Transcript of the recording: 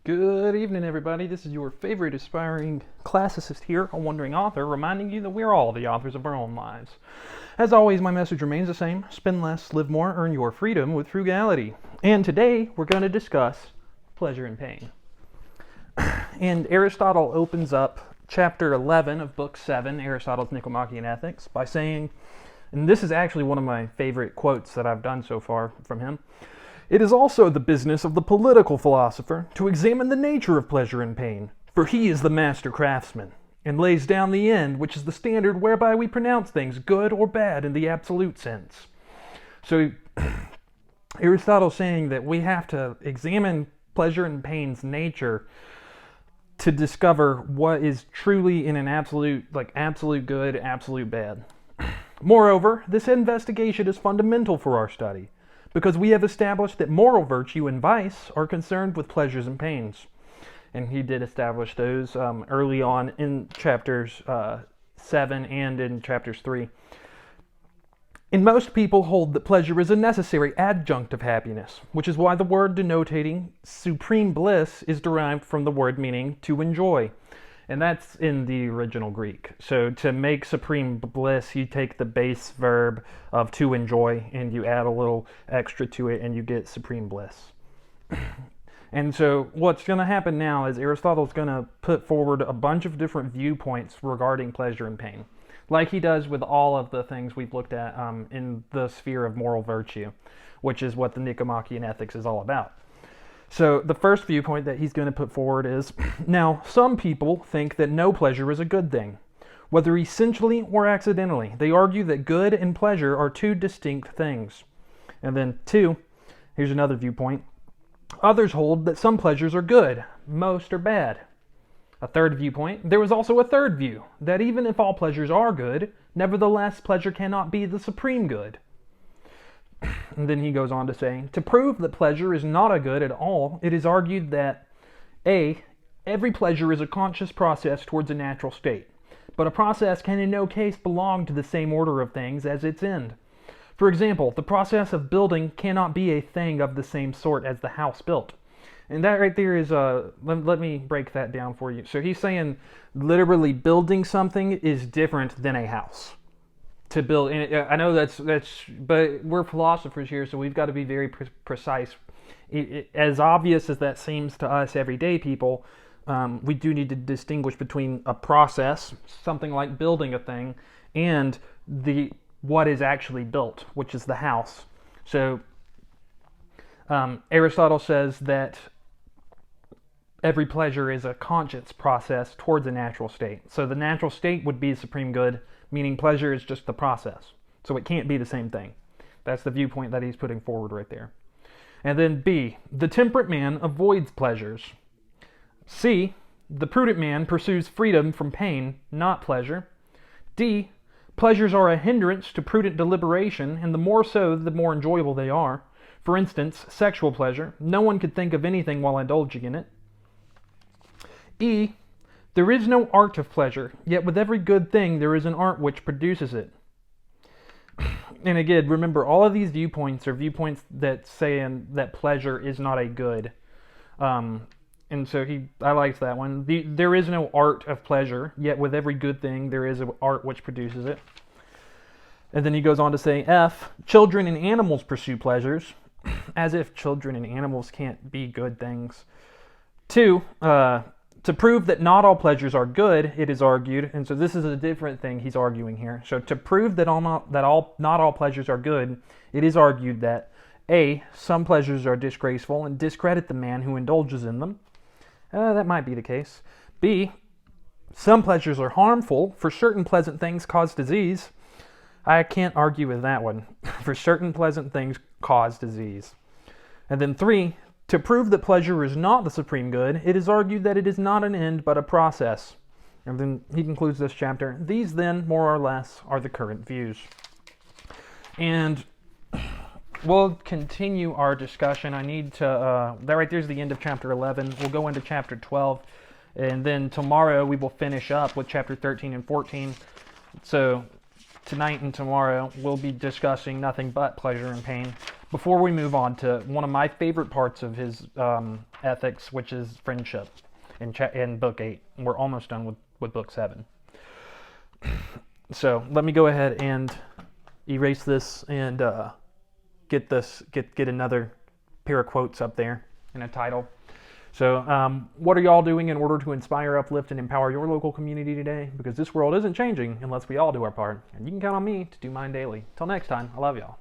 Good evening, everybody. This is your favorite aspiring classicist here, a wandering author, reminding you that we're all the authors of our own lives. As always, my message remains the same. Spend less, live more, earn your freedom with frugality. And today, we're going to discuss pleasure and pain. And Aristotle opens up chapter 11 of book 7, Aristotle's Nicomachean Ethics, by saying, and this is actually one of my favorite quotes that I've done so far from him, "It is also the business of the political philosopher to examine the nature of pleasure and pain, for he is the master craftsman, and lays down the end, which is the standard whereby we pronounce things good or bad in the absolute sense." So Aristotle's saying that we have to examine pleasure and pain's nature to discover what is truly in an absolute good, absolute bad. Moreover, this investigation is fundamental for our study, because we have established that moral virtue and vice are concerned with pleasures and pains. And he did establish those early on in chapters 7 and in chapters 3. And most people hold that pleasure is a necessary adjunct of happiness, which is why the word denoting supreme bliss is derived from the word meaning to enjoy. And that's in the original Greek. So to make supreme bliss, you take the base verb of to enjoy and you add a little extra to it and you get supreme bliss. And so what's going to happen now is Aristotle's going to put forward a bunch of different viewpoints regarding pleasure and pain, like he does with all of the things we've looked at in the sphere of moral virtue, which is what the Nicomachean Ethics is all about. So the first viewpoint that he's going to put forward is, now, some people think that no pleasure is a good thing, whether essentially or accidentally. They argue that good and pleasure are two distinct things. And then 2, here's another viewpoint. Others hold that some pleasures are good, most are bad. A third viewpoint, there is also a third view, that even if all pleasures are good, nevertheless pleasure cannot be the supreme good. And then he goes on to say, to prove that pleasure is not a good at all, it is argued that A, every pleasure is a conscious process towards a natural state, but a process can in no case belong to the same order of things as its end. For example, the process of building cannot be a thing of the same sort as the house built. And that right there is, let me break that down for you. So he's saying literally building something is different than a house. To build, and I know that's, but we're philosophers here, so we've got to be very precise. As obvious as that seems to us everyday people, we do need to distinguish between a process, something like building a thing, and what is actually built, which is the house. So Aristotle says that every pleasure is a conscious process towards a natural state. So the natural state would be supreme good, meaning pleasure is just the process. So it can't be the same thing. That's the viewpoint that he's putting forward right there. And then B, the temperate man avoids pleasures. C, the prudent man pursues freedom from pain, not pleasure. D, pleasures are a hindrance to prudent deliberation, and the more so, the more enjoyable they are. For instance, sexual pleasure. No one could think of anything while indulging in it. E, there is no art of pleasure, yet with every good thing there is an art which produces it. And again, remember, all of these viewpoints are viewpoints that saying that pleasure is not a good. And so I liked that one. There is no art of pleasure, yet with every good thing there is an art which produces it. And then he goes on to say, F, children and animals pursue pleasures, as if children and animals can't be good things. 2, to prove that not all pleasures are good, it is argued, and so this is a different thing he's arguing here. So to prove that not all pleasures are good, it is argued that A, some pleasures are disgraceful and discredit the man who indulges in them. That might be the case. B, some pleasures are harmful, for certain pleasant things cause disease. I can't argue with that one. For certain pleasant things cause disease. And then 3, to prove that pleasure is not the supreme good, it is argued that it is not an end but a process. And then he concludes this chapter. These then, more or less, are the current views. And we'll continue our discussion. I need to, that right there's the end of chapter 11. We'll go into chapter 12. And then tomorrow we will finish up with chapter 13 and 14. So tonight and tomorrow we'll be discussing nothing but pleasure and pain. before we move on to one of my favorite parts of his ethics, which is friendship, in book 8. We're almost done with book 7. So let me go ahead and erase this and get another pair of quotes up there in a title. So what are y'all doing in order to inspire, uplift, and empower your local community today? Because this world isn't changing unless we all do our part. And you can count on me to do mine daily. Till next time, I love y'all.